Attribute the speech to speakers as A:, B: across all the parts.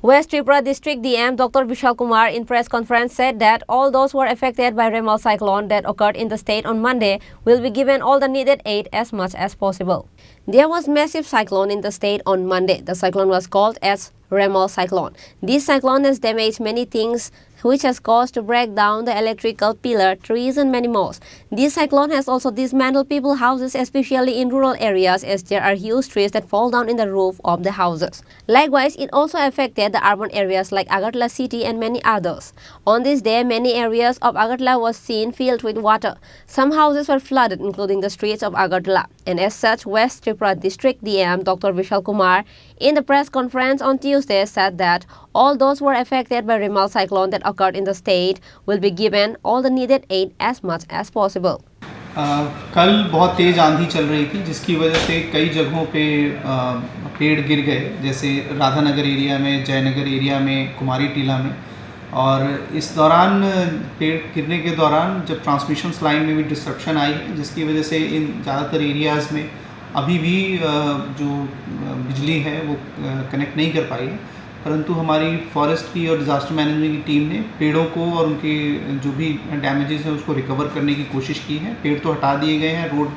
A: West Tripura District DM Dr. Vishal Kumar in press conference said that all those who were affected by Remal cyclone that occurred in the state on Monday will be given all the needed aid as much as possible. There was massive cyclone in the state on Monday. The cyclone was called as Remal cyclone. This cyclone has damaged many things, which has caused to break down the electrical pillar, trees and many more. This cyclone has also dismantled people's houses, especially in rural areas, as there are huge trees that fall down in the roof of the houses. Likewise, it also affected the urban areas like Agartala city and many others. On this day, many areas of Agartala was seen filled with water. Some houses were flooded, including the streets of Agartala. And as such, West Tripura District DM Dr. Vishal Kumar in the press conference on Tuesday said that all those who were affected by Remal cyclone that occurred in the state will be given all the needed aid as much as possible.
B: कल बहुत तेज़ आंधी चल रही थी, जिसकी वजह से कई जगहों पे पेड़ गिर गए, जैसे राधानगर एरिया में, जयनगर एरिया में, कुमारी टीला में। और इस दौरान पेड़ गिरने के दौरान जब ट्रांसमिशन लाइन में भी डिस्ट्रक्शन आई, जिसकी वजह से इन ज़्यादातर एरियाज़ में अभी भी जो बिजली है वो कनेक्ट नहीं कर पाई है। परंतु हमारी फॉरेस्ट की और डिज़ास्टर मैनेजमेंट की टीम ने पेड़ों को और उनके जो भी डैमेजेस हैं उसको रिकवर करने की कोशिश की है। पेड़ तो हटा दिए गए हैं, रोड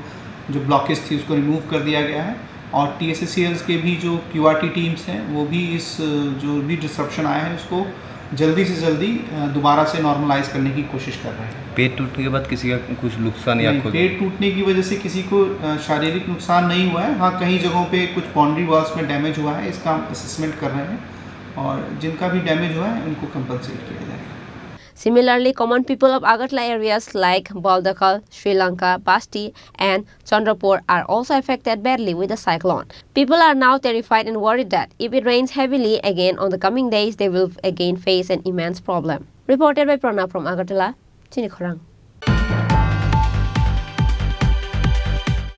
B: जो ब्लॉकेज थी उसको रिमूव कर दिया गया है। और TSSCLs के भी जो QRT टीम्स हैं वो भी इस जो भी डिस्ट्रप्शन आया है उसको जल्दी से जल्दी दोबारा से नॉर्मलाइज करने की कोशिश कर रहे हैं।
C: पेड़ टूटने के बाद किसी का कुछ नुकसान या
B: पेड़ टूटने की वजह से किसी को शारीरिक नुकसान नहीं हुआ है। हाँ, कई जगहों पे कुछ बाउंड्री वॉल्स में डैमेज हुआ है, इसका हम असेसमेंट कर रहे हैं और जिनका भी डैमेज हुआ है उनको कंपनसेट किया जाएगा।
A: Similarly, common people of Agartala areas like Baldakal, Sri Lanka, Basti and Chandrapur are also affected badly with the cyclone. People are now terrified and worried that if it rains heavily again on the coming days, they will again face an immense problem. Reported by Pranab from Agartala, Chinikhorang.